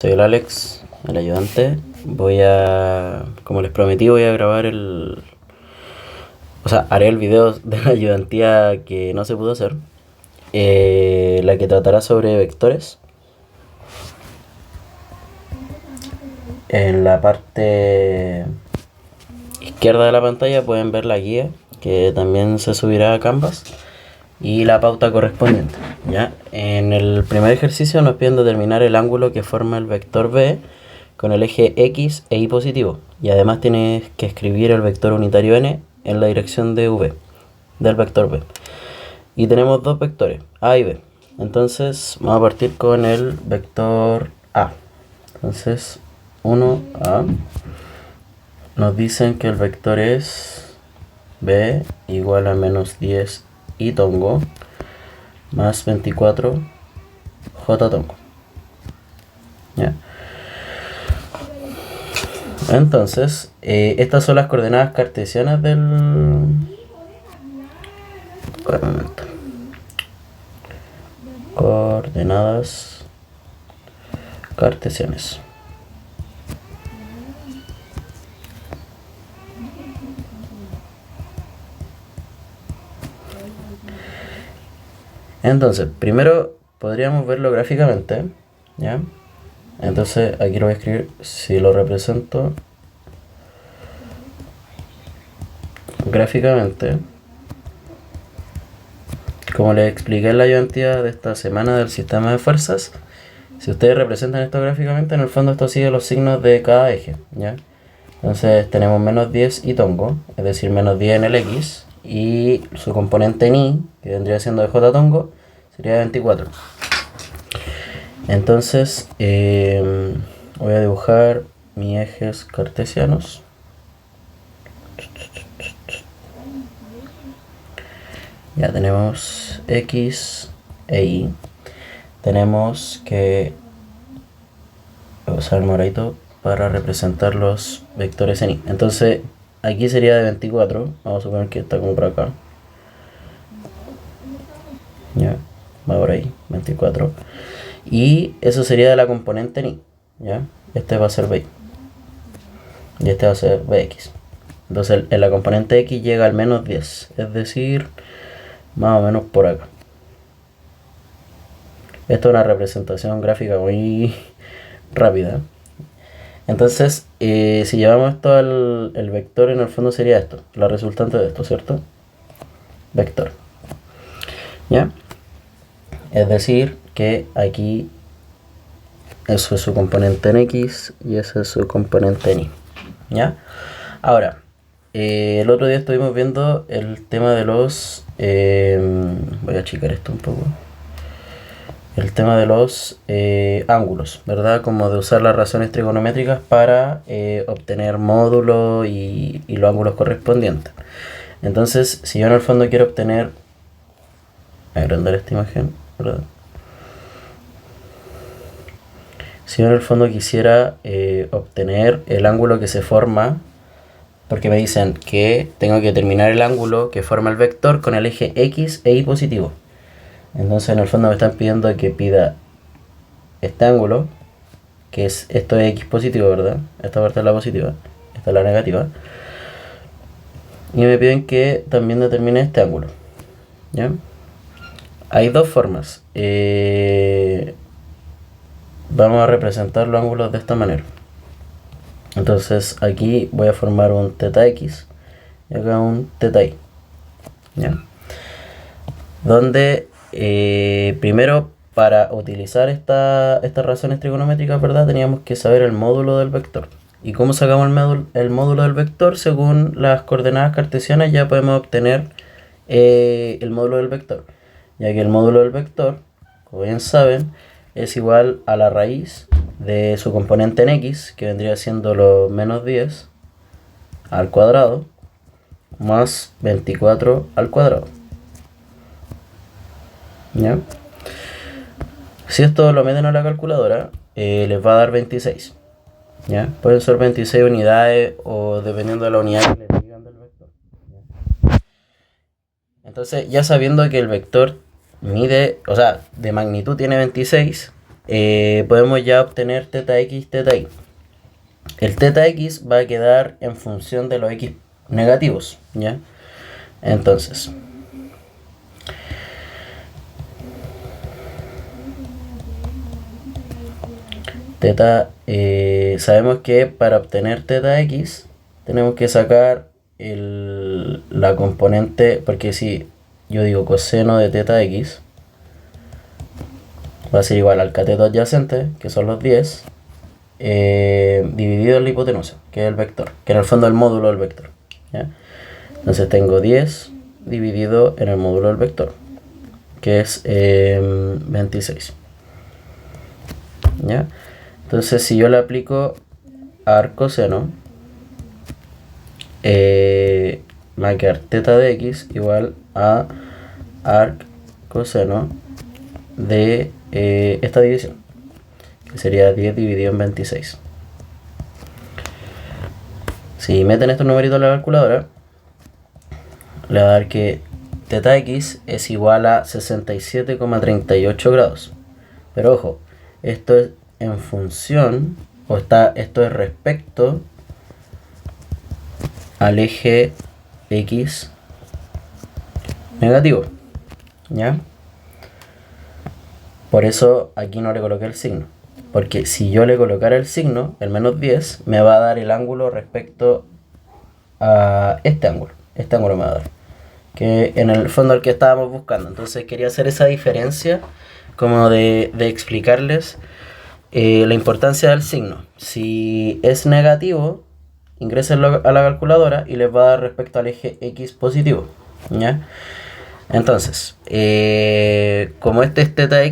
Soy el Alex, el ayudante. Como les prometí, voy a grabar haré el video de la ayudantía que no se pudo hacer. La que tratará sobre vectores. En la parte izquierda de la pantalla pueden ver la guía, que también se subirá a Canvas, y la pauta correspondiente. ¿Ya? En el primer ejercicio nos piden determinar el ángulo que forma el vector B con el eje X e Y positivo, y además tienes que escribir el vector unitario n en la dirección de V del vector B. Y tenemos dos vectores, A y B. Entonces vamos a partir con el vector A. Entonces 1A nos dicen que el vector es B igual a menos 10 y tongo más 24 j tongo. ¿Ya? Entonces, estas son las coordenadas cartesianas del... Coordenadas cartesianas. Entonces, primero podríamos verlo gráficamente, ¿ya? Entonces, aquí lo voy a escribir. Si lo represento gráficamente, como les expliqué en la ayudantía de esta semana del sistema de fuerzas, si ustedes representan esto gráficamente, en el fondo esto sigue los signos de cada eje, ¿ya? Entonces tenemos menos 10 y tongo, es decir, menos 10 en el X, y su componente en Y, que vendría siendo de J tongo, sería 24. Entonces voy a dibujar mis ejes cartesianos. Ya tenemos X e Y. Tenemos que usar el moradito para representar los vectores en Y. Entonces aquí sería de 24. Vamos a suponer que está como por acá. Ya, va por ahí, 24. Y eso sería de la componente en Y. ¿Ya? Este va a ser B. Y este va a ser Bx. Entonces en la componente X llega al menos 10. Es decir, más o menos por acá. Esto es una representación gráfica muy rápida. Entonces, si llevamos esto el vector, en el fondo sería esto, la resultante de esto, ¿cierto? Vector. ¿Ya? Es decir, que aquí eso es su componente en X y ese es su componente en Y. ¿Ya? Ahora, el otro día estuvimos viendo el tema de los... voy a achicar esto un poco. El tema de los ángulos, ¿verdad? Como de usar las razones trigonométricas para obtener módulos y los ángulos correspondientes. Entonces, si yo en el fondo quiero obtener... Voy a agrandar esta imagen, ¿verdad? Si yo en el fondo quisiera obtener el ángulo que se forma, porque me dicen que tengo que determinar el ángulo que forma el vector con el eje X e Y positivo. Entonces en el fondo me están pidiendo que pida este ángulo, que es esto de X positivo, ¿verdad? Esta parte es la positiva, esta es la negativa. Y me piden que también determine este ángulo. ¿Ya? Hay dos formas. Vamos a representar los ángulos de esta manera. Entonces aquí voy a formar un θ X y acá un θ Y. ¿Ya? Donde primero, para utilizar estas razones trigonométricas, ¿verdad? Teníamos que saber el módulo del vector. ¿Y cómo sacamos el módulo del vector? Según las coordenadas cartesianas ya podemos obtener el módulo del vector. Ya que el módulo del vector, como bien saben, es igual a la raíz de su componente en X, que vendría siendo los menos 10 al cuadrado, más 24 al cuadrado. ¿Ya? Si esto lo meten a la calculadora, les va a dar 26. ¿Ya? Pueden ser 26 unidades o dependiendo de la unidad que les digan del vector. ¿Ya? Entonces, ya sabiendo que el vector mide, o sea, de magnitud tiene 26, podemos ya obtener teta x, teta y. El teta x va a quedar en función de los x negativos, ¿ya? Entonces, sabemos que para obtener teta x tenemos que sacar la componente, porque si yo digo coseno de teta x va a ser igual al cateto adyacente, que son los 10, dividido en la hipotenusa, que es el vector, que en el fondo es el módulo del vector, ¿ya? Entonces tengo 10 dividido en el módulo del vector, que es 26, ¿ya? Entonces si yo le aplico arc coseno, va a quedar teta de x igual a arc coseno de esta división, que sería 10 dividido en 26. Si meten estos numeritos en la calculadora, le va a dar que teta x es igual a 67,38 grados. Pero ojo, esto es en función, esto es respecto al eje x negativo, ¿ya? Por eso aquí no le coloqué el signo, porque si yo le colocara el signo, el menos 10, me va a dar el ángulo respecto a este ángulo me va a dar, que en el fondo el que estábamos buscando. Entonces quería hacer esa diferencia como de explicarles la importancia del signo. Si es negativo, ingrésenlo a la calculadora y les va a dar respecto al eje x positivo, ¿ya? Entonces, como este es teta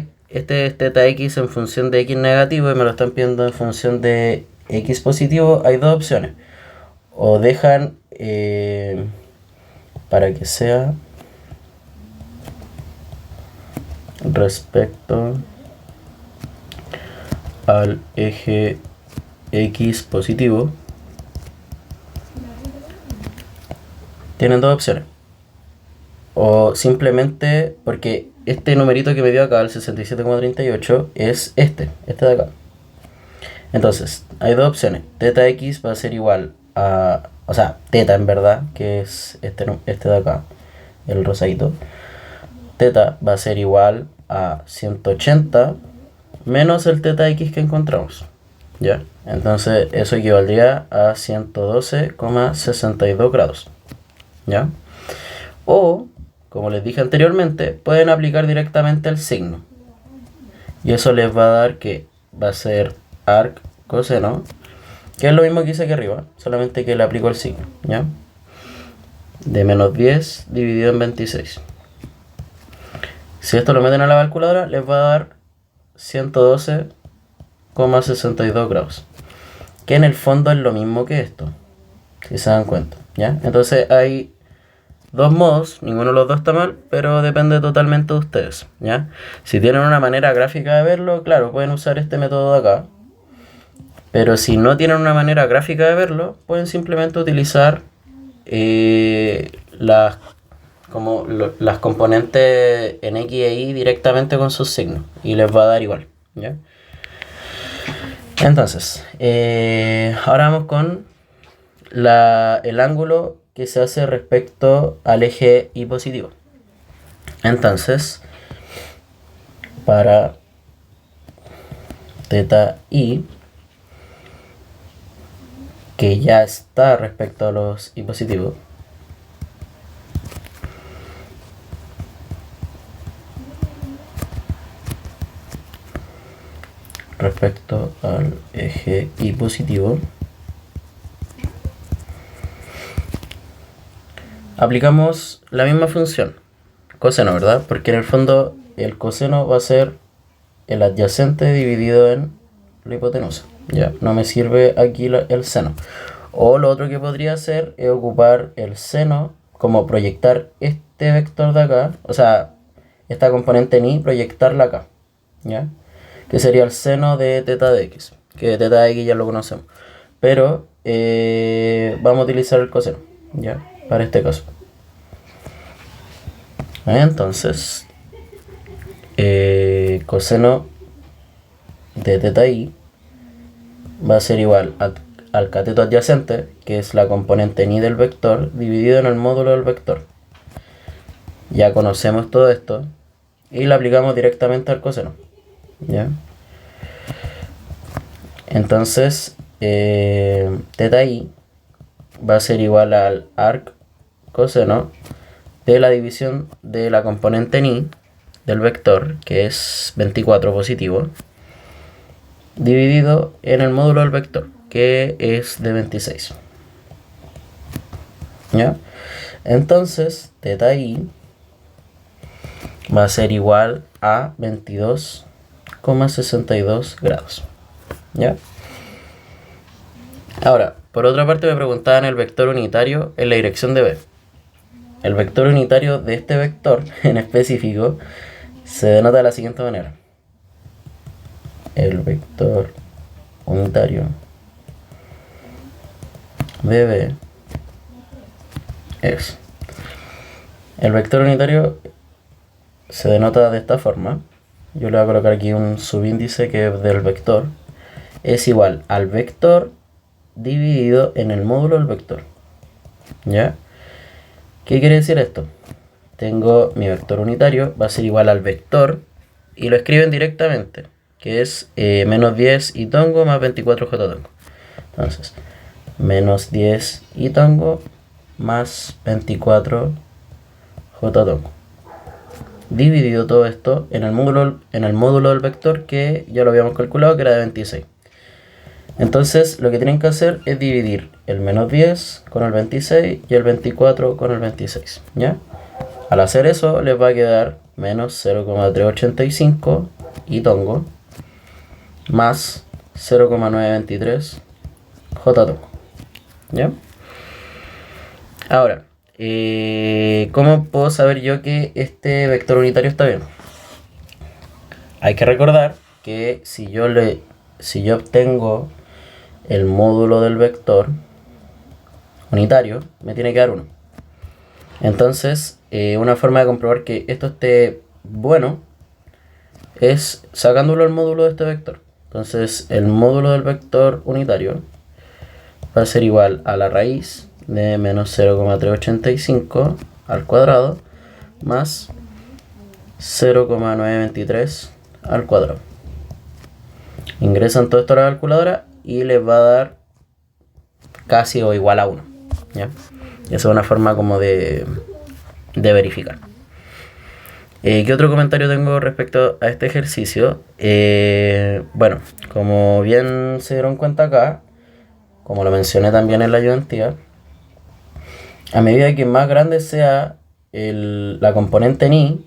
x en función de x negativo y me lo están pidiendo en función de x positivo, hay dos opciones. O dejan para que sea respecto al eje x positivo. Tienen dos opciones. O simplemente, porque este numerito que me dio acá, el 67,38, es este de acá. Entonces, hay dos opciones. Teta x va a ser igual a, o sea, teta en verdad, que es este de acá, el rosadito. Teta va a ser igual a 180 menos el teta x que encontramos, ¿ya? Entonces, eso equivaldría a 112,62 grados, ¿ya? O, como les dije anteriormente, pueden aplicar directamente el signo. Y eso les va a dar que va a ser arc coseno, que es lo mismo que hice aquí arriba, solamente que le aplico el signo, ¿ya? De menos 10 dividido en 26. Si esto lo meten a la calculadora, les va a dar 112,62 grados. Que en el fondo es lo mismo que esto, si se dan cuenta, ¿ya? Entonces hay dos modos, ninguno de los dos está mal, pero depende totalmente de ustedes, ¿ya? Si tienen una manera gráfica de verlo, claro, pueden usar este método de acá. Pero si no tienen una manera gráfica de verlo, pueden simplemente utilizar las componentes en x e y directamente con sus signos y les va a dar igual, ¿ya? Entonces, ahora vamos con el ángulo que se hace respecto al eje y positivo. Entonces, para teta y, que ya está respecto a los y positivos, respecto al eje y positivo, aplicamos la misma función, coseno, ¿verdad? Porque en el fondo el coseno va a ser el adyacente dividido en la hipotenusa. Ya, no me sirve aquí el seno. O lo otro que podría hacer es ocupar el seno, como proyectar este vector de acá, o sea, esta componente en y, proyectarla acá, ¿ya? Que sería el seno de teta de x, que teta de x ya lo conocemos. Pero vamos a utilizar el coseno, ¿ya? Para este caso. Entonces, coseno de teta i va a ser igual al cateto adyacente, que es la componente ni del vector, dividido en el módulo del vector. Ya conocemos todo esto y lo aplicamos directamente al coseno, ¿ya? Entonces, teta i va a ser igual al arc coseno de la división de la componente ni del vector, que es 24 positivo, dividido en el módulo del vector, que es de 26. ¿Ya? Entonces, teta i va a ser igual a 22,62 grados. ¿Ya? Ahora, por otra parte me preguntaban el vector unitario en la dirección de B. El vector unitario de este vector en específico se denota de la siguiente manera. El vector unitario de B es... El vector unitario se denota de esta forma. Yo le voy a colocar aquí un subíndice que es del vector. Es igual al vector dividido en el módulo del vector. ¿Ya? ¿Qué quiere decir esto? Tengo mi vector unitario, va a ser igual al vector, y lo escriben directamente, que es menos 10 y tongo más 24 j tongo. Entonces, menos 10 y tongo más 24 j tongo. Dividido todo esto en el módulo del vector, que ya lo habíamos calculado, que era de 26. Entonces lo que tienen que hacer es dividir el menos 10 con el 26 y el 24 con el 26, ¿ya? Al hacer eso les va a quedar menos 0,385 y tongo más 0,923 j tongo, ¿ya? Ahora, ¿cómo puedo saber yo que este vector unitario está bien? Hay que recordar que si yo obtengo el módulo del vector unitario, me tiene que dar 1. Entonces, una forma de comprobar que esto esté bueno es sacándolo al módulo de este vector. Entonces, el módulo del vector unitario va a ser igual a la raíz de menos 0,385 al cuadrado más 0,923 al cuadrado. Ingresan todo esto a la calculadora y les va a dar casi o igual a 1, ¿ya? Esa es una forma como de verificar. ¿Qué otro comentario tengo respecto a este ejercicio? Bueno, como bien se dieron cuenta acá, como lo mencioné también en la ayudantía, a medida que más grande sea la componente ni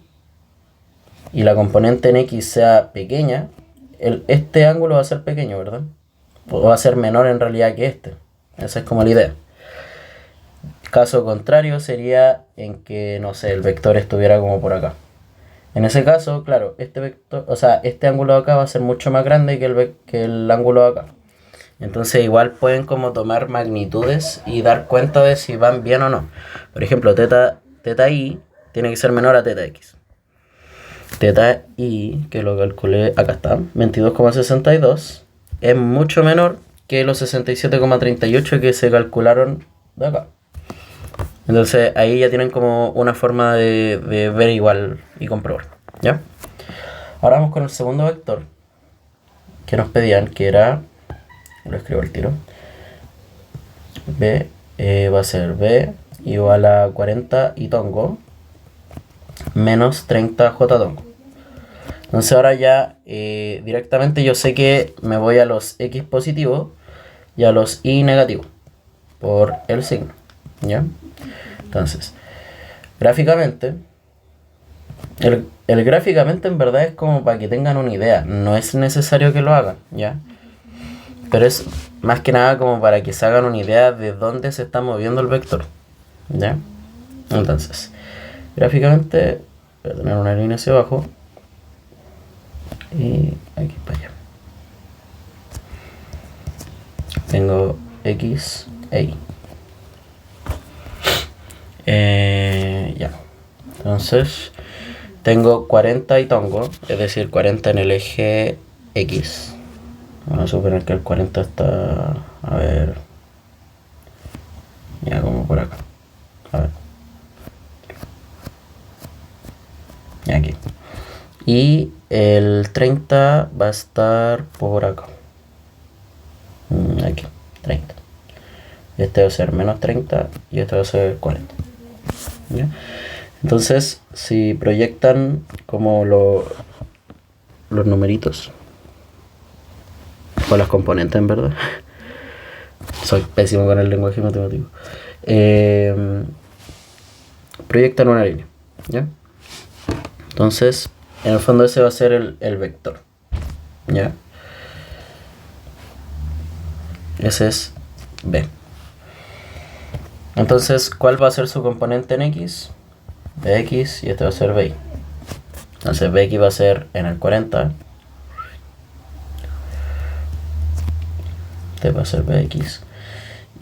y la componente en x sea pequeña, este ángulo va a ser pequeño, ¿verdad? O va a ser menor en realidad que este. Esa es como la idea. Caso contrario sería en que, no sé, el vector estuviera como por acá. En ese caso, claro, este vector, o sea, este ángulo de acá va a ser mucho más grande que el ángulo de acá. Entonces igual pueden como tomar magnitudes y dar cuenta de si van bien o no. Por ejemplo, teta i tiene que ser menor a teta x. Teta i, que lo calculé, acá está, 22,62, es mucho menor que los 67,38 que se calcularon de acá. Entonces ahí ya tienen como una forma de ver igual y comprobar, ¿ya? Ahora vamos con el segundo vector que nos pedían, que era, lo escribo al tiro, b, va a ser b igual a 40 y tongo menos 30 j tongo. Entonces ahora ya directamente yo sé que me voy a los x positivos y a los y negativos por el signo, ¿ya? Entonces, gráficamente, el gráficamente en verdad es como para que tengan una idea, no es necesario que lo hagan, ¿ya? Pero es más que nada como para que se hagan una idea de dónde se está moviendo el vector, ¿ya? Entonces, gráficamente voy a tener una línea hacia abajo y aquí para allá. Tengo x e y. Ya. Entonces tengo 40 y tongo, es decir, 40 en el eje x Vamos a suponer que el 40 está, a ver, ya como por acá, a ver, ya aquí. Y el 30 va a estar por acá, aquí, 30. Este va a ser menos 30 y este va a ser 40. ¿Ya? Entonces, si proyectan como los numeritos o las componentes, en verdad, soy pésimo con el lenguaje matemático, proyectan una línea, ¿ya? Entonces, en el fondo ese va a ser el vector, ¿ya? Ese es B. Entonces, ¿cuál va a ser su componente en X? Bx, y este va a ser By. Entonces Bx va a ser en el 40. Este va a ser Bx.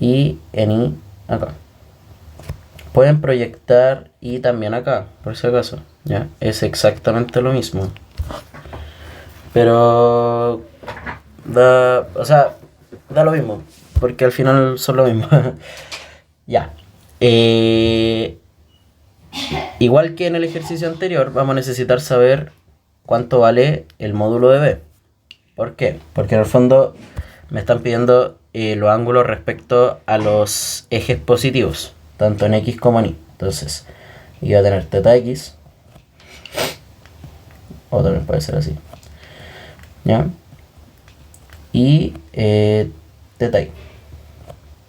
Y en Y acá. Pueden proyectar Y también acá, por si acaso. ¿Ya? Es exactamente lo mismo. Pero da lo mismo. Porque al final son lo mismo. Ya. Igual que en el ejercicio anterior, vamos a necesitar saber cuánto vale el módulo de B. ¿Por qué? Porque en el fondo me están pidiendo los ángulos respecto a los ejes positivos, tanto en X como en Y. Entonces, iba a tener teta X, o también puede ser así, ¿ya? Y teta Y.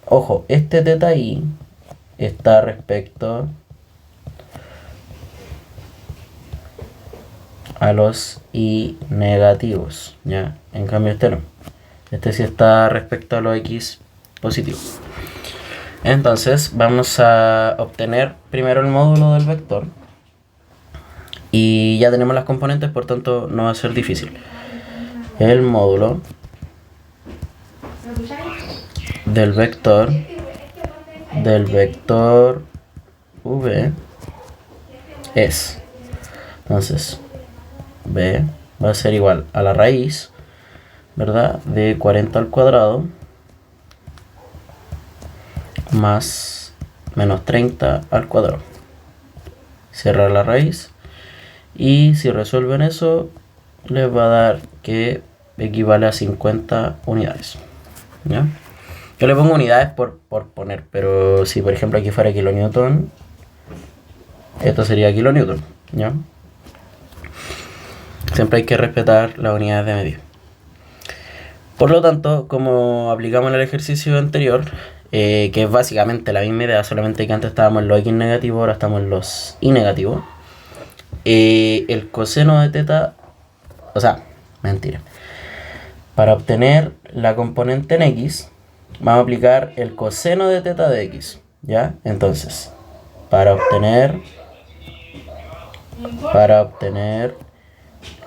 Ojo, este teta Y está respecto a los Y negativos, ¿ya? En cambio este no. Este sí está respecto a los X positivos. Entonces vamos a obtener primero el módulo del vector. Y ya tenemos las componentes, por tanto no va a ser difícil. El módulo del vector V es, entonces, B va a ser igual a la raíz, ¿verdad?, de 40 al cuadrado más menos 30 al cuadrado. Cerrar la raíz. Y si resuelven eso, les va a dar que equivale a 50 unidades. ¿Ya? Yo le pongo unidades por poner, pero si por ejemplo aquí fuera kilonewton, esto sería kilonewton. ¿Ya? Siempre hay que respetar las unidades de medida. Por lo tanto, como aplicamos en el ejercicio anterior, que es básicamente la misma idea, solamente que antes estábamos en los X negativos, ahora estamos en los Y negativos, el coseno de teta, o sea, mentira, para obtener la componente en X, vamos a aplicar el coseno de teta de X, ¿ya? Entonces, para obtener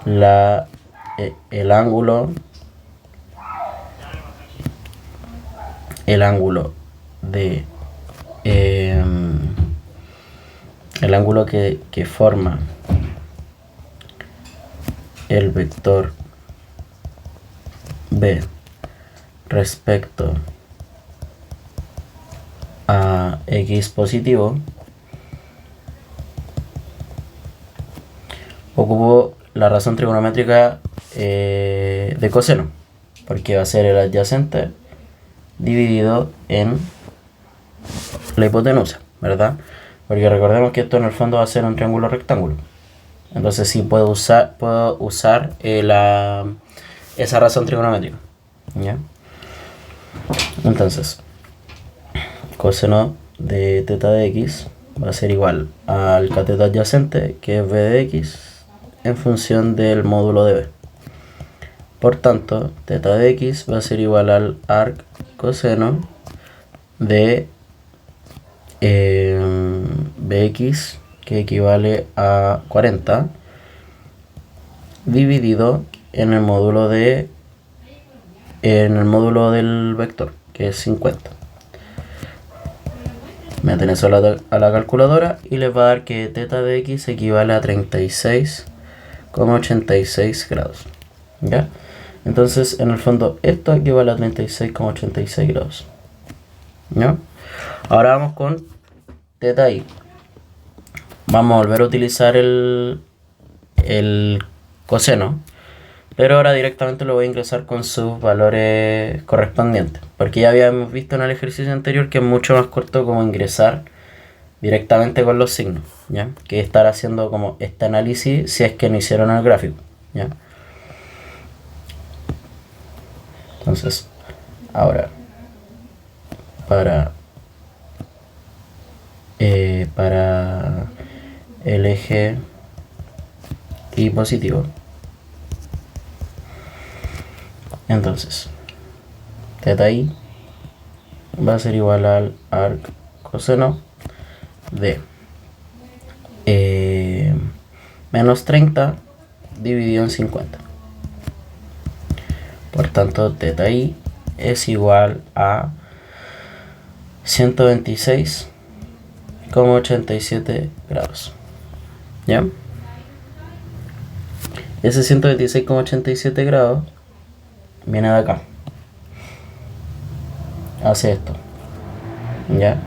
el ángulo de el ángulo que forma el vector B respecto a X positivo, ocupo la razón trigonométrica de coseno, porque va a ser el adyacente dividido en la hipotenusa, ¿verdad? Porque recordemos que esto en el fondo va a ser un triángulo rectángulo. Entonces sí puedo usar esa razón trigonométrica, ¿ya? Entonces, coseno de teta de X va a ser igual al cateto adyacente, que es B de X, en función del módulo de B. Por tanto, teta de X va a ser igual al arc coseno de Bx, que equivale a 40, dividido en el módulo del vector, que es 50. Meten eso a la calculadora y les va a dar que teta de X equivale a 36,86 grados. ¿Ya? Entonces, en el fondo, esto equivale a 36,86 grados. ¿Ya? Ahora vamos con θ i. Vamos a volver a utilizar el coseno, pero ahora directamente lo voy a ingresar con sus valores correspondientes, porque ya habíamos visto en el ejercicio anterior que es mucho más corto como ingresar directamente con los signos, ¿ya? Que estar haciendo como este análisis si es que no hicieron el gráfico, ¿ya? Entonces, ahora, para el eje y positivo, entonces θ i va a ser igual al arc coseno de menos 30 dividido en 50. Por tanto, θ i es igual a 126,87 grados. ¿Ya? Ese 126,87 grados viene de acá. Hace esto. ¿Ya?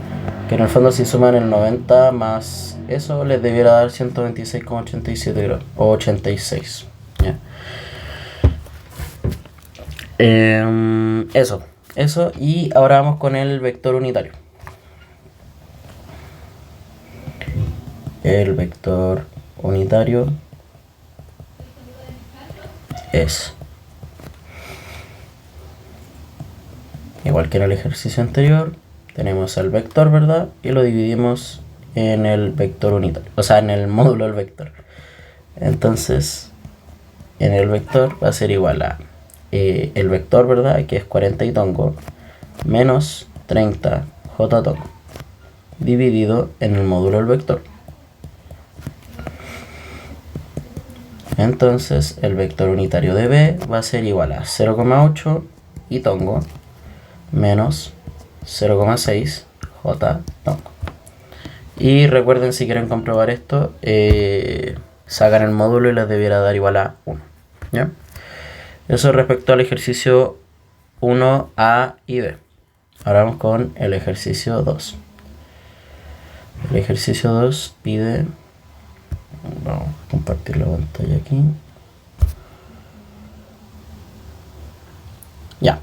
Que en el fondo si suman el 90 más eso les debiera dar 126,87 grados. O 86. ¿Ya? Eso. Y ahora vamos con el vector unitario. El vector unitario es igual que en el ejercicio anterior, tenemos el vector, ¿verdad? Y lo dividimos en el vector unitario, o sea, en el módulo del vector. Entonces, en el vector va a ser igual a el vector, ¿verdad? Que es 40 y tongo, menos 30 j tongo, dividido en el módulo del vector. Entonces, el vector unitario de B va a ser igual a 0,8 y tongo, menos 0,6 j tongo. Y recuerden, si quieren comprobar esto, sacan el módulo y les debiera dar igual a 1. ¿Ya? Eso respecto al ejercicio 1A y B. Ahora vamos con el ejercicio 2. El ejercicio 2 pide... Vamos a compartir la pantalla aquí. Ya.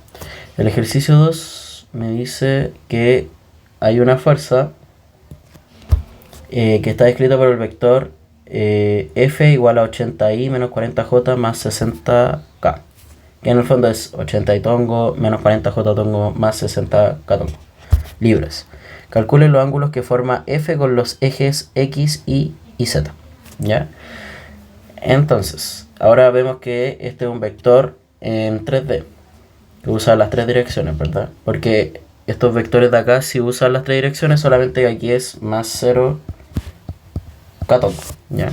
El ejercicio 2 me dice que hay una fuerza que está descrita por el vector F igual a 80i menos 40j más 60k. Que en el fondo es 80 y tongo menos 40j tongo más 60k tongo. Libres. Calculen los ángulos que forma F con los ejes X, Y y Z. ¿Ya? Entonces, ahora vemos que este es un vector en 3D. Que usa las tres direcciones, ¿verdad? Porque estos vectores de acá, si usan las tres direcciones, solamente que aquí es más 0 k tongo. ¿Ya?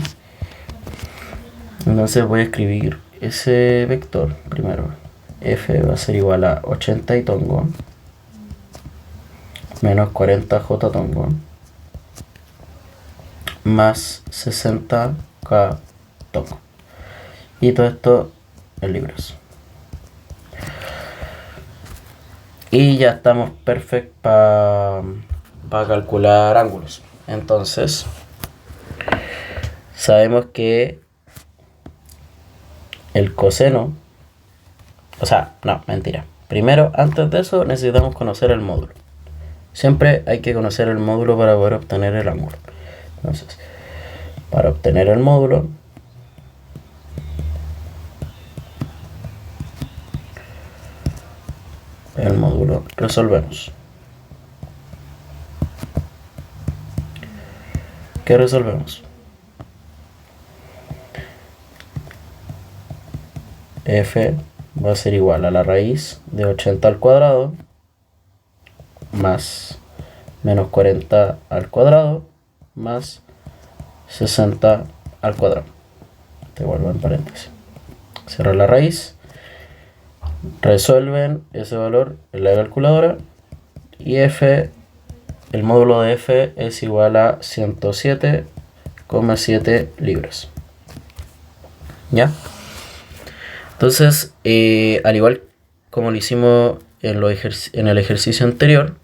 Entonces voy a escribir ese vector primero. F va a ser igual a 80 y tongo menos 40j tongo más 60k tongo. Y todo esto en libras. Y ya estamos perfectos para calcular ángulos. Entonces, sabemos que el coseno, o sea, no, mentira. Primero, antes de eso, necesitamos conocer el módulo. Siempre hay que conocer el módulo para poder obtener el ángulo. Entonces, para obtener el módulo, resolvemos. ¿Qué resolvemos? F va a ser igual a la raíz de 80 al cuadrado más menos 40 al cuadrado más 60 al cuadrado. Te vuelvo en paréntesis. Cierra la raíz. Resuelven ese valor en la calculadora. Y F, el módulo de F es igual a 107,7 libras. ¿Ya? Entonces, al igual como lo hicimos en el ejercicio anterior,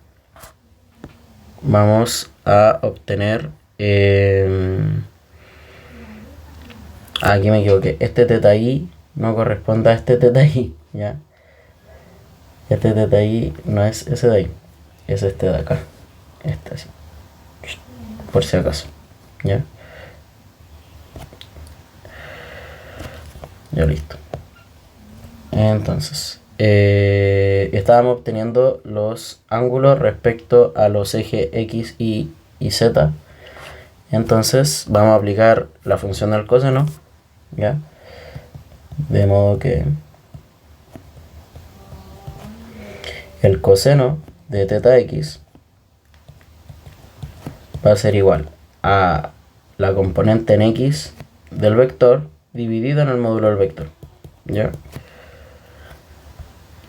vamos a obtener... aquí me equivoqué. Este teta i no corresponde a este teta i, ¿ya? Este teta i no es ese de ahí, es este de acá. Este así. Por si acaso, ¿ya? Ya listo. Entonces, estábamos obteniendo los ángulos respecto a los ejes X, Y y Z. Entonces vamos a aplicar la función del coseno, ¿ya? De modo que el coseno de teta X va a ser igual a la componente en X del vector dividido en el módulo del vector, ¿ya?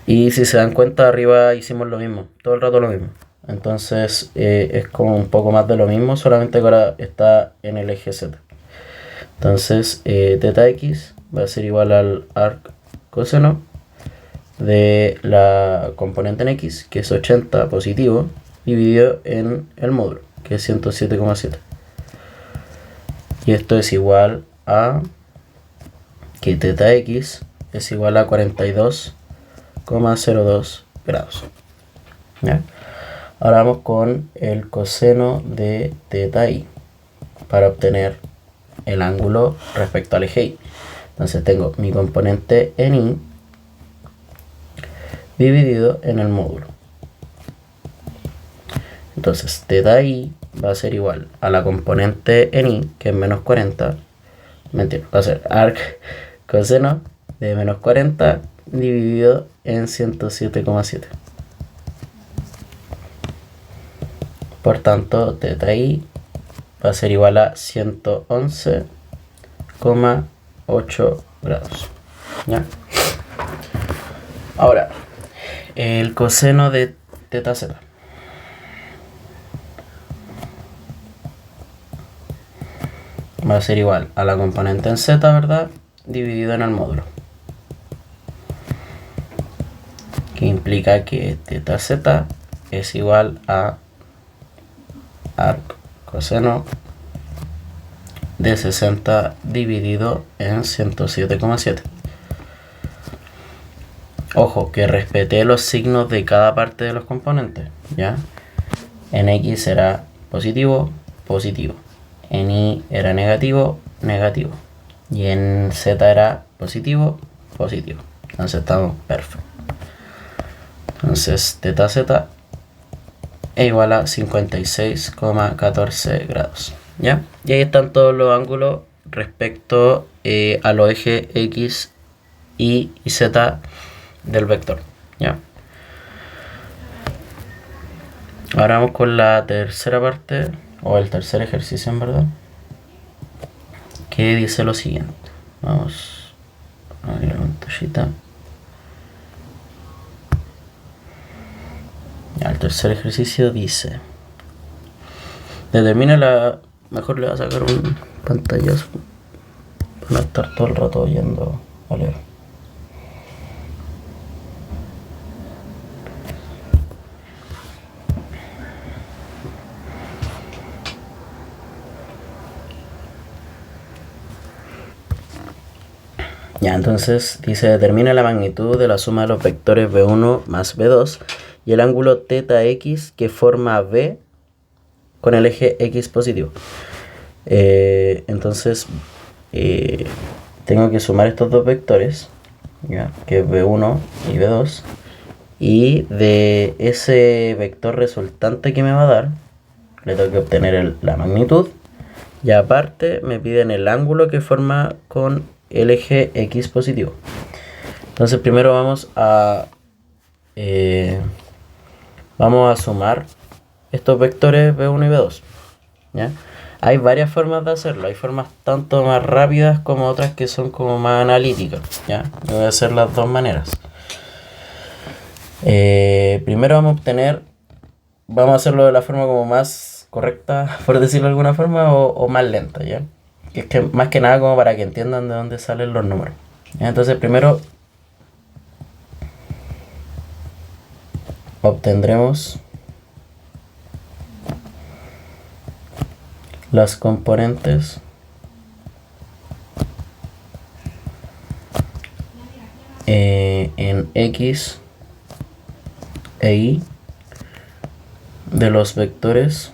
Y si se dan cuenta, arriba hicimos lo mismo, todo el rato lo mismo. Entonces es como un poco más de lo mismo, solamente que ahora está en el eje Z. Entonces teta X va a ser igual al arc coseno de la componente en X, que es 80 positivo, dividido en el módulo, que es 107,7. Y esto es igual a que teta X es igual a 42,02 grados. ¿Ya? Ahora vamos con el coseno de teta i para obtener el ángulo respecto al eje y. Entonces tengo mi componente en i dividido en el módulo. Entonces teta i va a ser igual a la componente en i, que es menos 40. Mentira, va a ser arc coseno de menos 40 dividido en 107,7. Por tanto, teta i va a ser igual a 111,8 grados. ¿Ya? Ahora, el coseno de teta z. Va a ser igual a la componente en z, ¿verdad? Dividido en el módulo. Que implica que teta z es igual a arc coseno de 60 dividido en 107,7. Ojo, que respeté los signos de cada parte de los componentes, ¿ya? En X era positivo, positivo. En Y era negativo, negativo. Y en Z era positivo, positivo. Entonces estamos perfectos. Entonces teta Z es igual a 56,14 grados, ¿ya? Y ahí están todos los ángulos respecto a los ejes X, Y y Z del vector, ¿ya? Ahora vamos con la tercera parte, o el tercer ejercicio en verdad, que dice lo siguiente. Vamos a abrir la pantallita. El tercer ejercicio dice: determina la... Mejor le voy a sacar un pantallazo para no estar todo el rato oyendo a leer. Ya, entonces dice: determina la magnitud de la suma de los vectores b1 más b2 y el ángulo teta x que forma b con el eje x positivo. Entonces tengo que sumar estos dos vectores, ¿ya? Que es b1 y b2, y de ese vector resultante que me va a dar le tengo que obtener la magnitud, y aparte me piden el ángulo que forma con el eje x positivo. Entonces primero vamos a sumar estos vectores b1 y b2, ¿ya? Hay varias formas de hacerlo, hay formas tanto más rápidas como otras que son como más analíticas, ¿ya? Yo voy a hacer las dos maneras. Primero vamos a hacerlo de la forma como más correcta, por decirlo de alguna forma, o más lenta, ¿ya? Es que más que nada como para que entiendan de dónde salen los números, ¿ya? Entonces primero obtendremos las componentes en X e Y de los vectores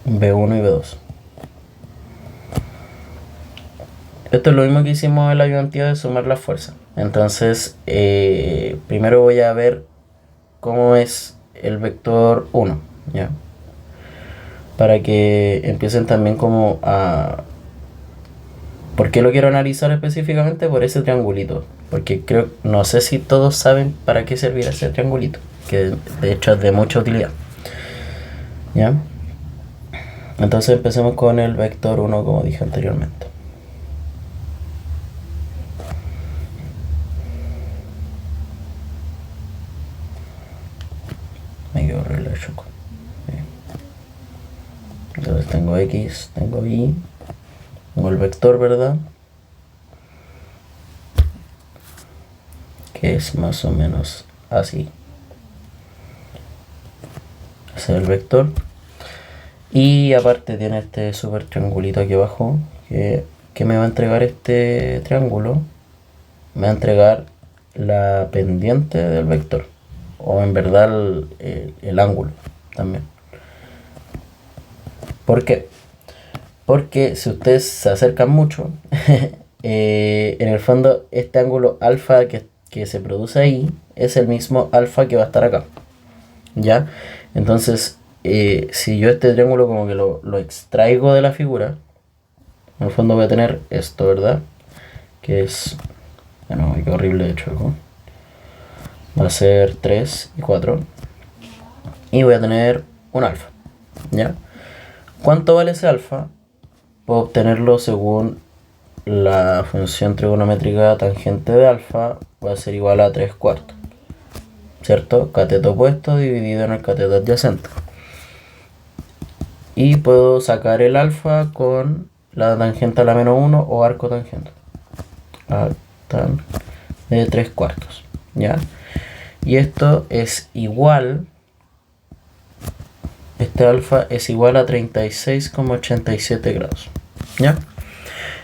B1 y B2. Esto es lo mismo que hicimos en la ayudantía de sumar las fuerzas. Entonces, primero voy a ver cómo es el vector 1, ¿ya? Para que empiecen también como a... ¿Por qué lo quiero analizar específicamente? Por ese triangulito. Porque no sé si todos saben para qué servirá ese triangulito, que de hecho es de mucha utilidad, ¿ya? Entonces empecemos con el vector 1, como dije anteriormente. Me quedo horrible choco. Entonces tengo X, tengo Y, tengo el vector, ¿verdad? Que es más o menos así. Ese es el vector. Y aparte tiene este super triangulito aquí abajo que me va a entregar este triángulo. Me va a entregar la pendiente del vector. O en verdad el ángulo también. ¿Por qué? Porque si ustedes se acercan mucho, en el fondo este ángulo alfa que se produce ahí es el mismo alfa que va a estar acá. ¿Ya? Entonces, si yo este triángulo como que lo extraigo de la figura, en el fondo voy a tener esto, ¿verdad? Que es... Bueno, qué horrible de hecho, ¿no? Va a ser 3 y 4. Y voy a tener un alfa, ¿ya? ¿Cuánto vale ese alfa? Puedo obtenerlo según la función trigonométrica tangente de alfa, va a ser igual a 3 cuartos, ¿cierto? Cateto opuesto dividido en el cateto adyacente. Y puedo sacar el alfa con la tangente a la menos 1 o arco tangente. Tan de 3 cuartos, ¿ya? Y esto es igual, este alfa es igual a 36,87 grados, ¿ya?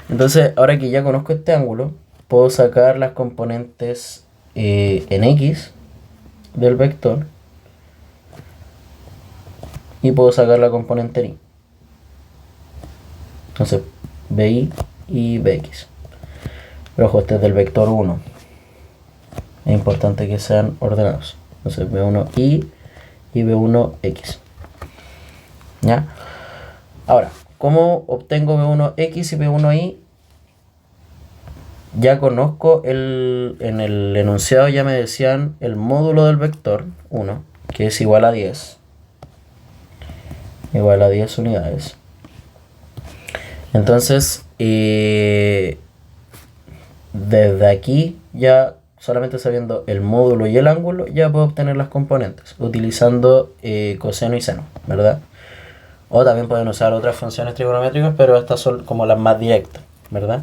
Entonces, ahora que ya conozco este ángulo, puedo sacar las componentes en X del vector y puedo sacar la componente en Y. Entonces, BY y BX. Pero ojo, este es del vector 1. Es importante que sean ordenados. Entonces, B1Y y B1X. ¿Ya? Ahora, ¿cómo obtengo B1X y B1Y? Ya conozco en el enunciado ya me decían el módulo del vector 1, que es igual a 10. Igual a 10 unidades. Entonces, desde aquí ya solamente sabiendo el módulo y el ángulo ya puedo obtener las componentes utilizando coseno y seno, ¿verdad? O también pueden usar otras funciones trigonométricas, pero estas son como las más directas, ¿verdad?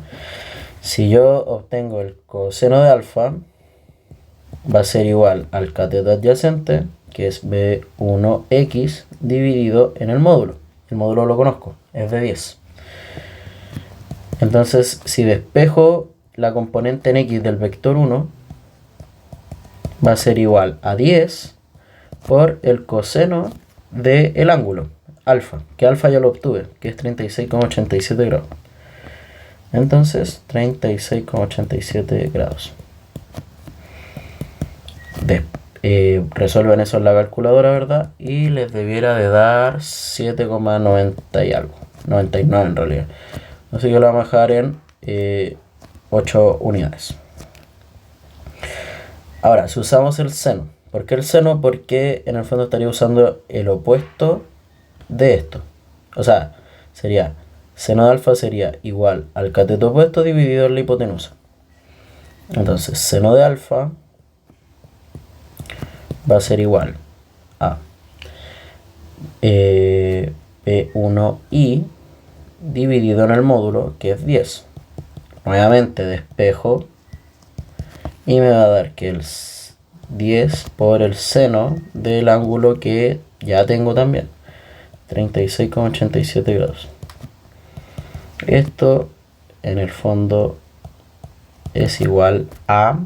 Si yo obtengo el coseno de alfa, va a ser igual al cateto adyacente, que es B1X, dividido en el módulo. El módulo lo conozco, es de 10. Entonces, si despejo la componente en X del vector 1, va a ser igual a 10 por el coseno del ángulo, alfa, que alfa ya lo obtuve, que es 36,87 grados. Entonces, 36,87 grados. Resuelven eso en la calculadora, ¿verdad? Y les debiera de dar 7,90 y algo. 99 en realidad. Así que lo vamos a dejar en 8 unidades. Ahora, si usamos el seno. ¿Por qué el seno? Porque en el fondo estaría usando el opuesto de esto. O sea, sería seno de alfa sería igual al cateto opuesto dividido en la hipotenusa. Entonces, seno de alfa va a ser igual a P1i dividido en el módulo, que es 10. nuevamente despejo y me va a dar que el 10 por el seno del ángulo que ya tengo también, 36,87 grados. Esto en el fondo es igual a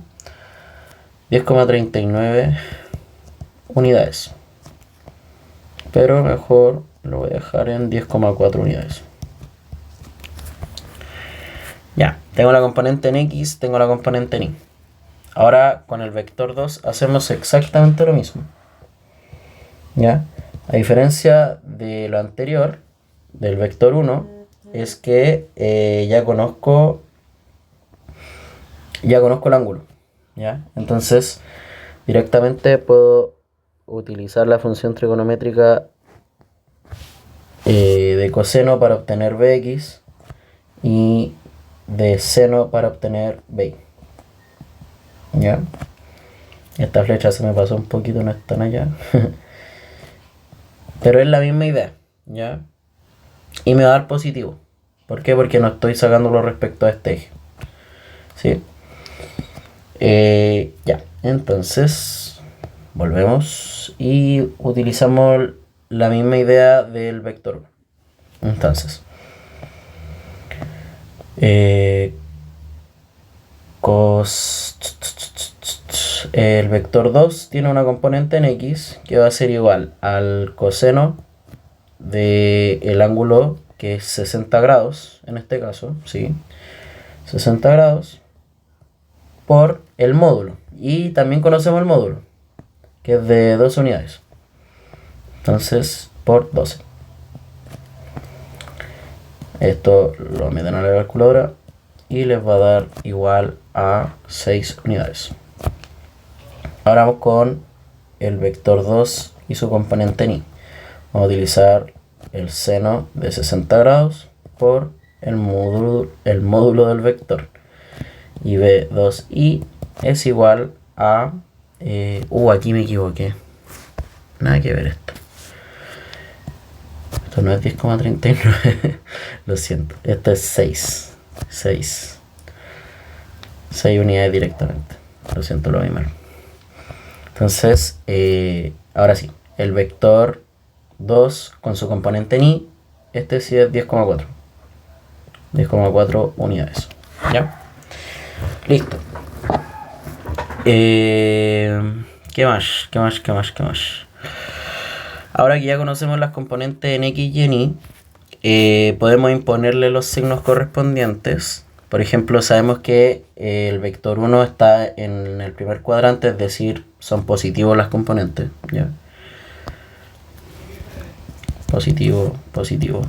10,39 unidades, pero mejor lo voy a dejar en 10,4 unidades. Ya, tengo la componente en X, tengo la componente en Y. Ahora con el vector 2 hacemos exactamente lo mismo. ¿Ya? A diferencia de lo anterior, del vector 1, es que ya conozco el ángulo. ¿Ya? Entonces, directamente puedo utilizar la función trigonométrica de coseno para obtener Bx y de seno para obtener By. ¿Ya? Esta flecha se me pasó un poquito, no están allá. Pero es la misma idea, ¿ya? Y me va a dar positivo. ¿Por qué? Porque no estoy sacándolo respecto a este eje. ¿Sí? Ya, entonces volvemos y utilizamos la misma idea del vector. Entonces, el vector 2 tiene una componente en X que va a ser igual al coseno del ángulo que es 60 grados, en este caso, ¿sí? 60 grados por el módulo. Y también conocemos el módulo, que es de 12 unidades. Entonces, por 12. Esto lo meten a la calculadora y les va a dar igual a 6 unidades. Ahora vamos con el vector 2 y su componente en Y. Vamos a utilizar el seno de 60 grados por el módulo del vector. Y B2i es igual a... aquí me equivoqué. Nada que ver esto. Esto no es 10,39. Lo siento. Esto es 6. 6 unidades directamente. Lo siento, lo vi mal. Entonces, ahora sí. El vector 2 con su componente en Y. Este sí es 10,4. 10,4 unidades. ¿Ya? Listo. ¿Qué más? Ahora que ya conocemos las componentes en X y en Y, podemos imponerle los signos correspondientes. Por ejemplo, sabemos que el vector 1 está en el primer cuadrante, es decir, son positivos las componentes. ¿Ya? Positivo, positivo.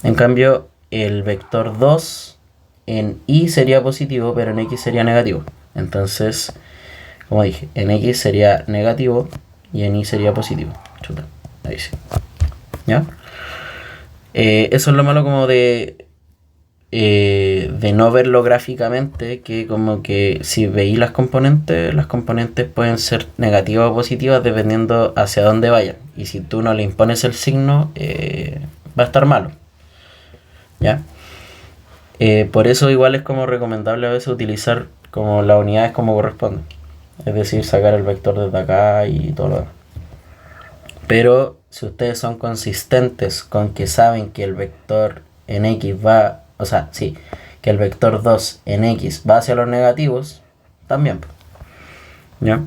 En cambio, el vector 2 en Y sería positivo, pero en X sería negativo. Entonces, como dije, en X sería negativo y en Y sería positivo. Chuta, ahí sí. ¿Ya? Eso es lo malo como de no verlo gráficamente, que como que si veis las componentes pueden ser negativas o positivas dependiendo hacia dónde vayan. Y si tú no le impones el signo, va a estar malo. ¿Ya? Por eso igual es como recomendable a veces utilizar como las unidades como corresponde. Es decir, sacar el vector desde acá y todo lo demás. Pero si ustedes son consistentes con que saben que el vector en X va... O sea, sí, que el vector 2 en X va hacia los negativos, también. ¿Ya?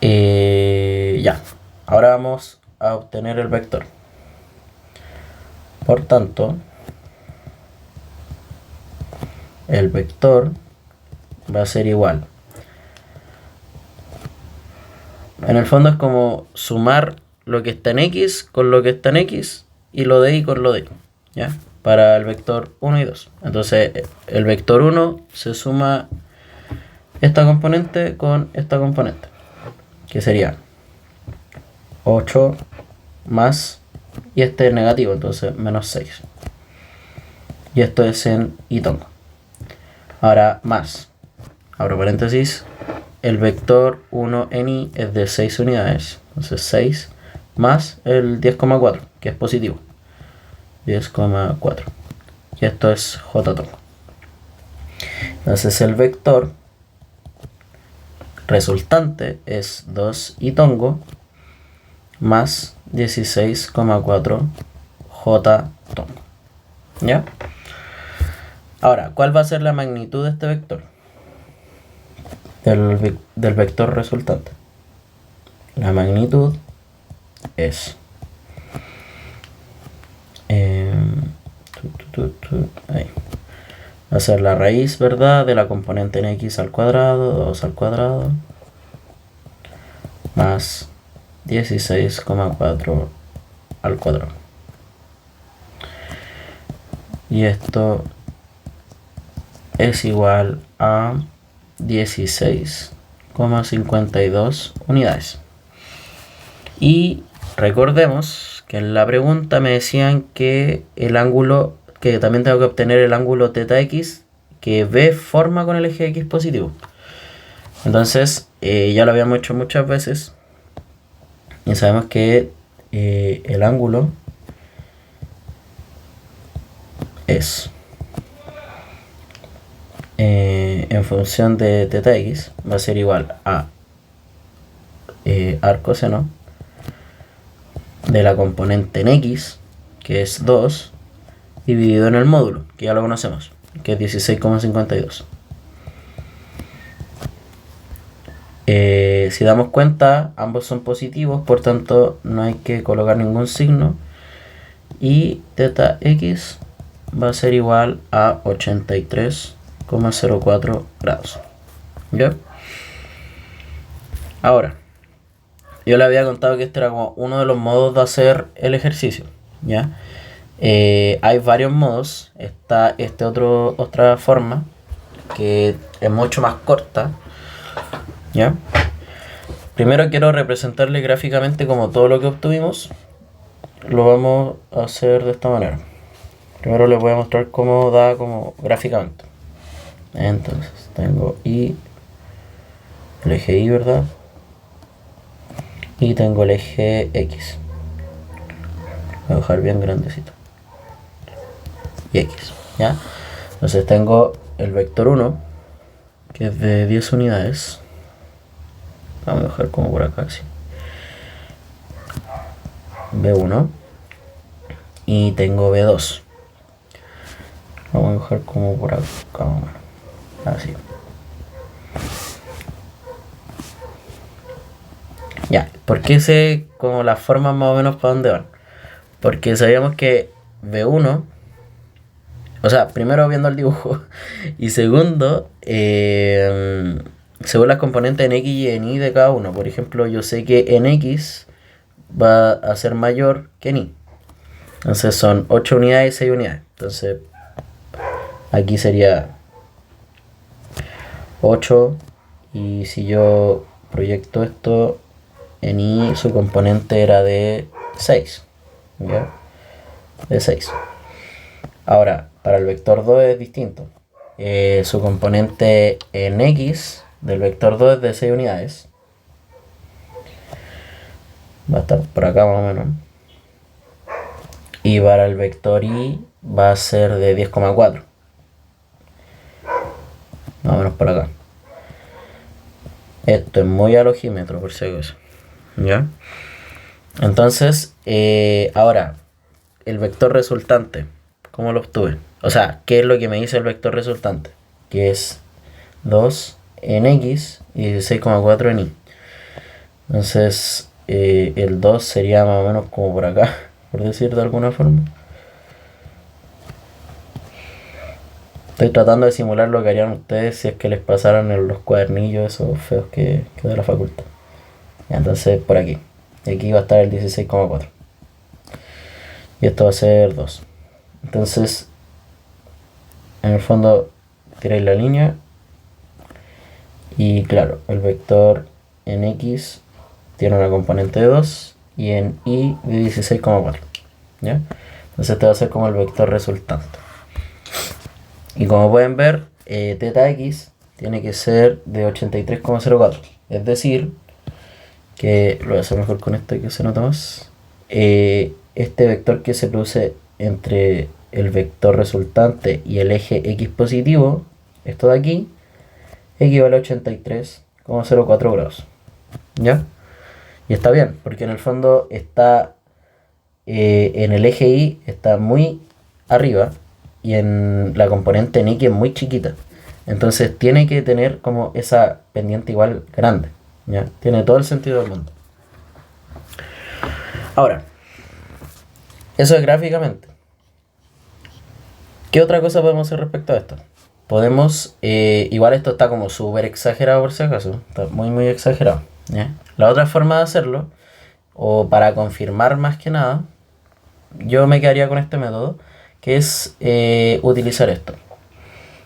Ya. Ahora vamos a obtener el vector. Por tanto, el vector va a ser igual. En el fondo es como sumar lo que está en X con lo que está en X y lo de Y con lo de Y, ¿ya? Para el vector 1 y 2. Entonces el vector 1 se suma esta componente con esta componente, que sería 8 más, y este es negativo, entonces menos 6. Y esto es en Y tongo. Ahora más, abro paréntesis, el vector 1 en Y es de 6 unidades. Entonces 6 más el 10,4, que es positivo. 10,4. y esto es j tongo. Entonces el vector resultante es 2 y tongo más 16,4 j tongo. ¿Ya? Ahora, ¿cuál va a ser la magnitud de este vector? Del vector resultante. La magnitud es ahí. Va a ser la raíz, ¿verdad? De la componente en x al cuadrado, 2 al cuadrado, más 16,4 al cuadrado. Y esto es igual a 16,52 unidades. Y recordemos que en la pregunta me decían que el ángulo, que también tengo que obtener el ángulo θx que V forma con el eje X positivo. Entonces, ya lo habíamos hecho muchas veces. Y sabemos que el ángulo es en función de θx va a ser igual a arco seno de la componente en x, que es 2, dividido en el módulo, que ya lo conocemos, que es 16,52. Si damos cuenta, ambos son positivos, por tanto no hay que colocar ningún signo. Y θx va a ser igual a 83,04 grados. ¿Ya? Ahora, yo le había contado que este era como uno de los modos de hacer el ejercicio. ¿Ya? Hay varios modos. Está otra forma que es mucho más corta. ¿Ya? Primero quiero representarle gráficamente como todo lo que obtuvimos lo vamos a hacer de esta manera. Primero les voy a mostrar cómo da como gráficamente. Entonces tengo el eje Y, ¿verdad? Y tengo el eje X. Voy a dejar bien grandecito. Y X, ¿ya? Entonces tengo el vector 1, que es de 10 unidades. Vamos a dejar como por acá, así. B1. Y tengo B2. Vamos a dejar como por acá, así. Ya, ¿por qué sé como las formas más o menos para dónde van? Porque sabíamos que B1, o sea, primero viendo el dibujo, y segundo, según las componentes en X y en Y de cada uno. Por ejemplo, yo sé que en X va a ser mayor que en Y. Entonces son 8 unidades y 6 unidades. Entonces aquí sería 8. Y si yo proyecto esto en Y, su componente era de 6. ¿Ya? De 6. Ahora, para el vector 2 es distinto. Su componente en X del vector 2 es de 6 unidades. Va a estar por acá más o menos. Y para el vector Y va a ser de 10,4. Más o menos por acá. Esto es muy alogímetro, por si acaso. ¿Ya? Entonces, ahora, el vector resultante, ¿cómo lo obtuve? O sea, ¿qué es lo que me dice el vector resultante? Que es 2 en X y 16,4 en Y. Entonces, el 2 sería más o menos como por acá, por decir de alguna forma. Estoy tratando de simular lo que harían ustedes si es que les pasaran en los cuadernillos esos feos que de la facultad. Entonces, por aquí. Y aquí va a estar el 16,4. Y esto va a ser 2. Entonces, en el fondo, tiráis la línea. Y claro, el vector en X tiene una componente de 2 y en Y de 16,4. ¿Ya? Entonces este va a ser como el vector resultante. Y como pueden ver, θx tiene que ser de 83,04. Es decir, que lo voy a hacer mejor con este que se nota más. Este vector que se produce entre el vector resultante y el eje x positivo, esto de aquí, equivale a 83,04 grados. ¿Ya? Y está bien, porque en el fondo está en el eje y está muy arriba y en la componente en x es muy chiquita. Entonces tiene que tener como esa pendiente igual grande. ¿Ya? Tiene todo el sentido del mundo. Ahora, eso es gráficamente. ¿Qué otra cosa podemos hacer respecto a esto? Podemos, igual esto está como súper exagerado por si acaso, está muy exagerado. ¿Ya? La otra forma de hacerlo, o para confirmar más que nada, yo me quedaría con este método, que es utilizar esto.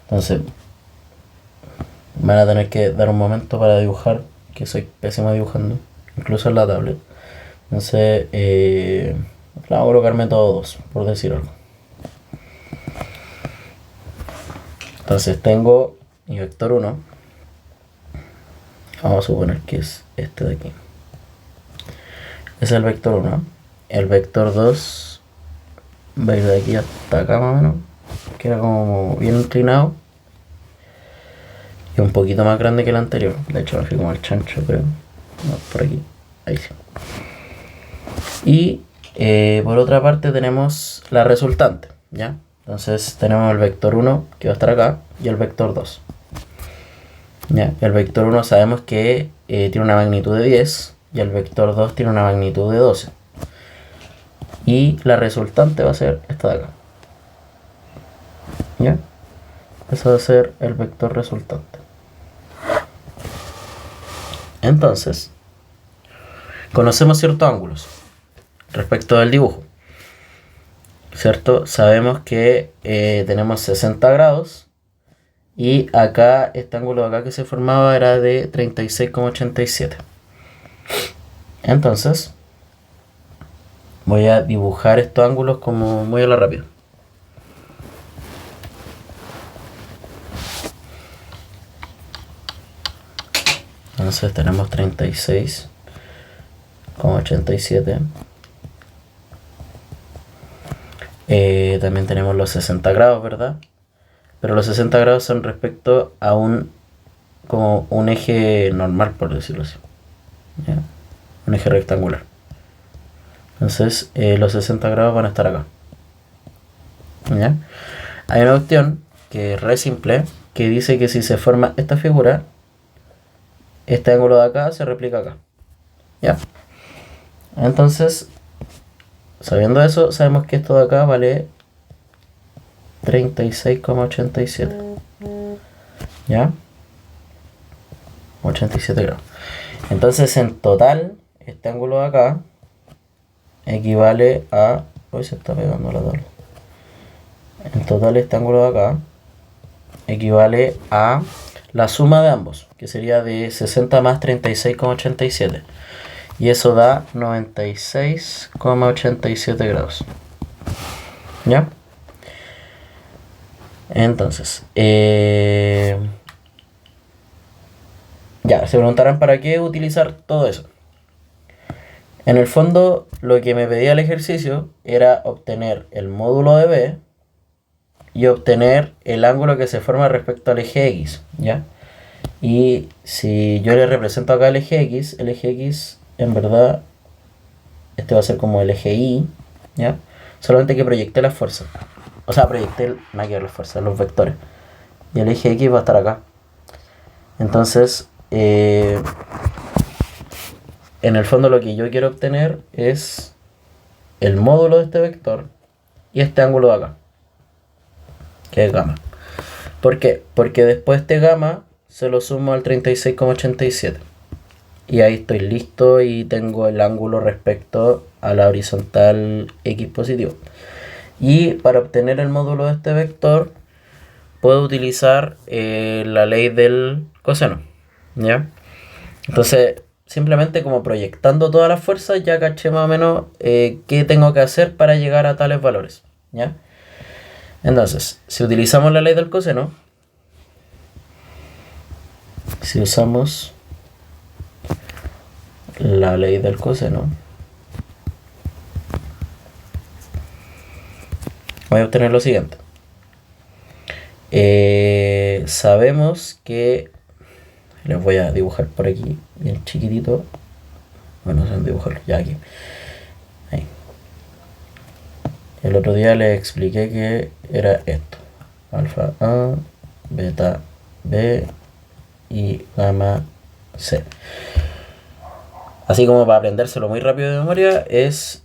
Entonces, van a tener que dar un momento para dibujar, que soy pésimo dibujando, incluso en la tablet. Entonces, la voy a colocar método 2, por decir algo. Entonces tengo mi vector 1. Vamos a suponer que es este de aquí. Ese es el vector 1. El vector 2 va a ir de aquí hasta acá más o menos. Queda como bien inclinado. Y un poquito más grande que el anterior. De hecho me fui como al chancho, creo. No, por aquí. Ahí sí. Y por otra parte tenemos la resultante, ¿ya? Entonces tenemos el vector 1 que va a estar acá y el vector 2. ¿Ya? El vector 1 sabemos que tiene una magnitud de 10 y el vector 2 tiene una magnitud de 12. Y la resultante va a ser esta de acá. ¿Ya? Eso va a ser el vector resultante. Entonces, conocemos ciertos ángulos respecto del dibujo. ¿Cierto? Sabemos que tenemos 60 grados y acá, este ángulo de acá que se formaba era de 36,87. Entonces, voy a dibujar estos ángulos como muy a la rápida. Entonces tenemos 36,87. También tenemos los 60 grados, ¿verdad? Pero los 60 grados son respecto a como un eje normal, por decirlo así. ¿Ya? Un eje rectangular. Entonces los 60 grados van a estar acá. ¿Ya? Hay una cuestión que es re simple, que dice que si se forma esta figura, este ángulo de acá se replica acá. ¿Ya? Entonces, sabiendo eso, sabemos que esto de acá vale 36,87. ¿Ya? 87 grados. Entonces, en total, este ángulo de acá equivale a... Hoy se está pegando la tabla. En total, este ángulo de acá equivale a la suma de ambos, que sería de 60 más 36,87. Y eso da 96,87 grados. ¿Ya? Entonces, ya, se preguntarán para qué utilizar todo eso. En el fondo, lo que me pedía el ejercicio era obtener el módulo de B y obtener el ángulo que se forma respecto al eje X, ¿ya? Y si yo le represento acá el eje X en verdad, este va a ser como el eje Y, ¿ya? Solamente que proyecté las fuerzas. O sea, proyecté, nada que ver las fuerzas, los vectores. Y el eje X va a estar acá. Entonces, en el fondo lo que yo quiero obtener es el módulo de este vector y este ángulo de acá, que es gamma. ¿Por qué? Porque después este gamma se lo sumo al 36,87. Y ahí estoy listo y tengo el ángulo respecto a la horizontal X positivo. Y para obtener el módulo de este vector, puedo utilizar la ley del coseno, ¿ya? Entonces, simplemente como proyectando todas las fuerzas, ya caché más o menos qué tengo que hacer para llegar a tales valores, ¿ya? Entonces, si utilizamos la ley del coseno, si usamos la ley del coseno, voy a obtener lo siguiente. Sabemos que... Les voy a dibujar por aquí, bien chiquitito. Bueno, no sé dibujarlo, ya aquí. Ahí. El otro día les expliqué que era esto. Alfa A, beta B y gamma C. Así como para aprendérselo muy rápido de memoria es,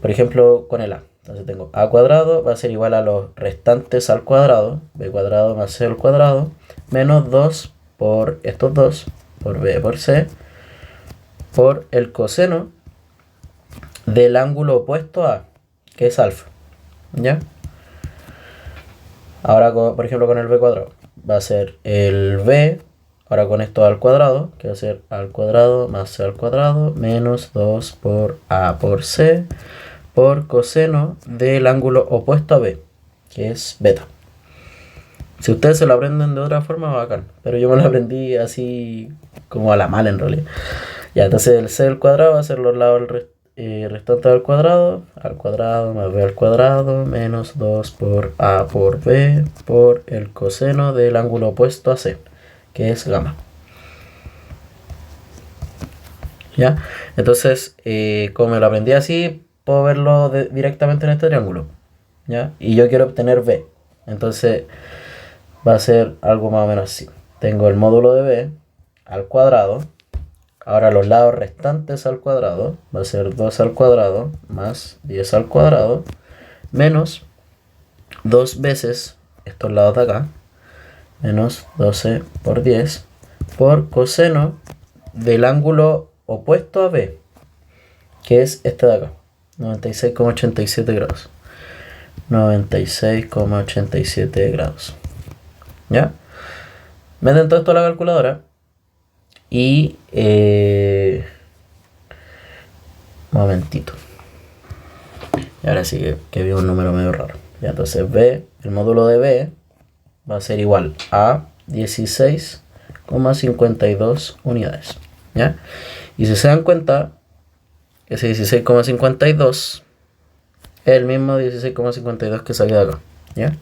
por ejemplo, con el A. Entonces tengo A cuadrado va a ser igual a los restantes al cuadrado, B cuadrado más C al cuadrado, menos 2 por estos dos, por B por C, por el coseno del ángulo opuesto a, que es alfa. ¿Ya? Ahora, por ejemplo, con el B cuadrado, va a ser el B, ahora con esto al cuadrado, que va a ser al cuadrado más C al cuadrado, menos 2 por A por C, por coseno del ángulo opuesto a B, que es beta. Si ustedes se lo aprenden de otra forma, bacán. Pero yo me lo aprendí así como a la mala en realidad. Ya, entonces el C al cuadrado va a ser los lados restantes al cuadrado más B al cuadrado, menos 2 por A por B, por el coseno del ángulo opuesto a C, que es gamma. ¿Ya? Entonces, como me lo aprendí así, puedo verlo directamente en este triángulo. ¿Ya? Y yo quiero obtener B. Entonces va a ser algo más o menos así. Tengo el módulo de B al cuadrado. Ahora los lados restantes al cuadrado va a ser 2 al cuadrado más 10 al cuadrado menos 2 veces estos lados de acá, menos 12 por 10 por coseno del ángulo opuesto a B, que es este de acá, 96,87 grados. 96,87 grados. ¿Ya? Meten todo esto a la calculadora y... momentito. Y ahora sí que vi un número medio raro. Ya, entonces B, el módulo de B va a ser igual a 16,52 unidades. ¿Ya? Y si se dan cuenta, ese 16,52 es el mismo 16,52 que saqué de acá. ¿Ya?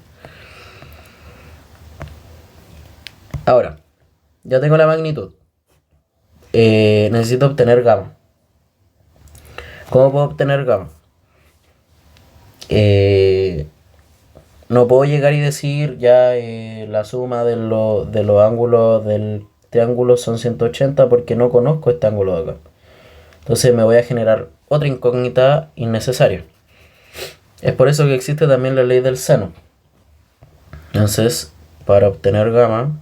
Ahora, ya tengo la magnitud. Necesito obtener gamma. ¿Cómo puedo obtener gamma? No puedo llegar y decir ya la suma de los ángulos del triángulo son 180 porque no conozco este ángulo de acá. Entonces me voy a generar otra incógnita innecesaria. Es por eso que existe también la ley del seno. Entonces, para obtener gamma,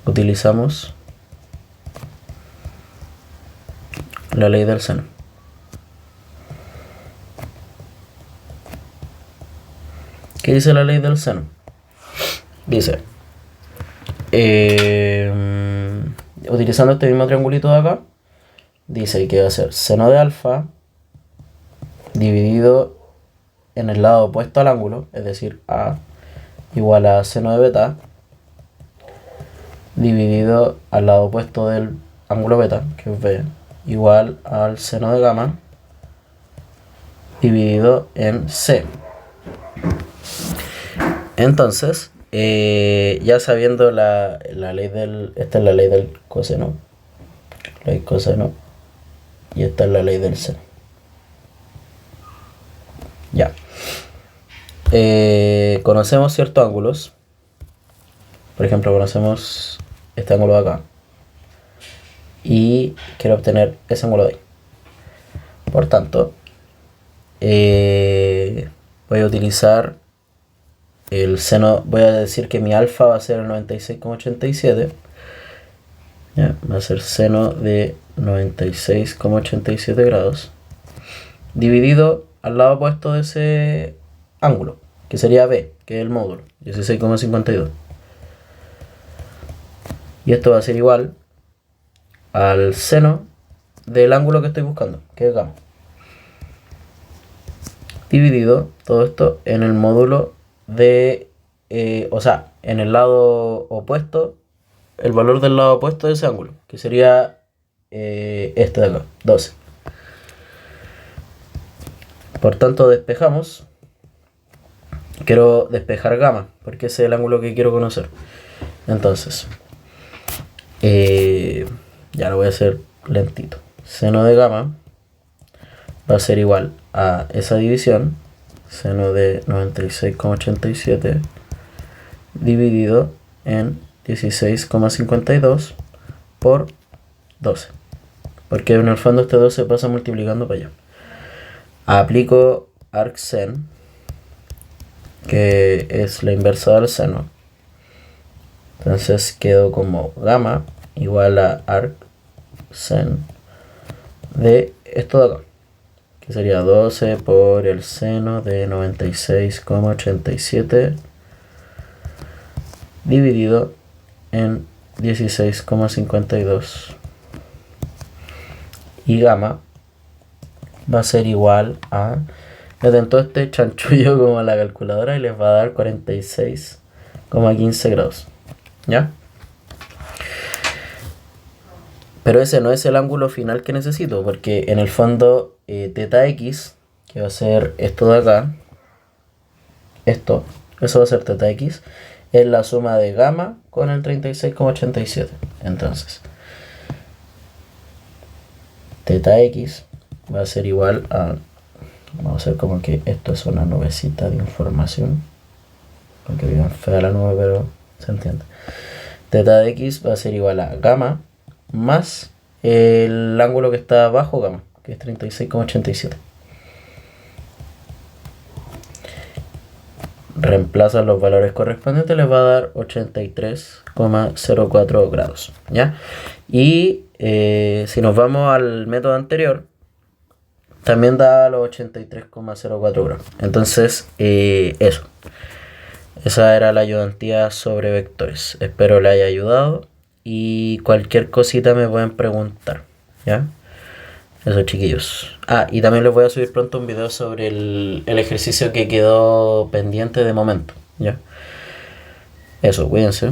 utilizamos la ley del seno. ¿Qué dice la ley del seno? Dice, utilizando este mismo triangulito de acá, dice que va a ser seno de alfa dividido en el lado opuesto al ángulo, es decir, A igual a seno de beta dividido al lado opuesto del ángulo beta, que es B, igual al seno de gamma dividido en C. Entonces, ya sabiendo la ley esta es la ley del coseno, ley coseno, y esta es la ley del seno. Ya. Conocemos ciertos ángulos. Por ejemplo, conocemos este ángulo de acá. Y quiero obtener ese ángulo de ahí. Por tanto, voy a utilizar el seno. Voy a decir que mi alfa va a ser el 96,87. Va a ser seno de 96,87 grados dividido al lado opuesto de ese ángulo, que sería B, que es el módulo, 16,52. Y esto va a ser igual al seno del ángulo que estoy buscando, que es gamma, dividido todo esto en el módulo de, o sea, en el lado opuesto, el valor del lado opuesto de ese ángulo, que sería este de acá, 12. Por tanto, despejamos. Quiero despejar gamma, porque ese es el ángulo que quiero conocer. Entonces, ya lo voy a hacer lentito. Seno de gamma va a ser igual a esa división, seno de 96,87 dividido en 16,52 por 12. Porque en el fondo este 12 pasa multiplicando para allá. Aplico arcsen, que es la inversa del seno. Entonces quedo como gamma igual a arcsen de esto de acá, que sería 12 por el seno de 96,87 dividido en 16,52. Y gamma va a ser igual a... Meten todo este chanchullo como a la calculadora y les va a dar 46,15 grados. ¿Ya? Pero ese no es el ángulo final que necesito, porque en el fondo teta x, que va a ser esto de acá, eso va a ser teta x, es la suma de gamma con el 36,87. Entonces, teta x va a ser igual a... Vamos a hacer como que esto es una nubecita de información. Aunque bien fea la nube, pero se entiende. Teta de x va a ser igual a gamma más el ángulo que está abajo gamma, que es 36,87. Reemplazan los valores correspondientes, les va a dar 83,04 grados. ¿Ya? Y si nos vamos al método anterior, también da los 83,04 grados. Entonces, eso. Esa era la ayudantía sobre vectores. Espero le haya ayudado. Y cualquier cosita me pueden preguntar. ¿Ya? Eso, chiquillos. Ah, y también les voy a subir pronto un video sobre el ejercicio que quedó pendiente de momento. ¿Ya? Eso, cuídense.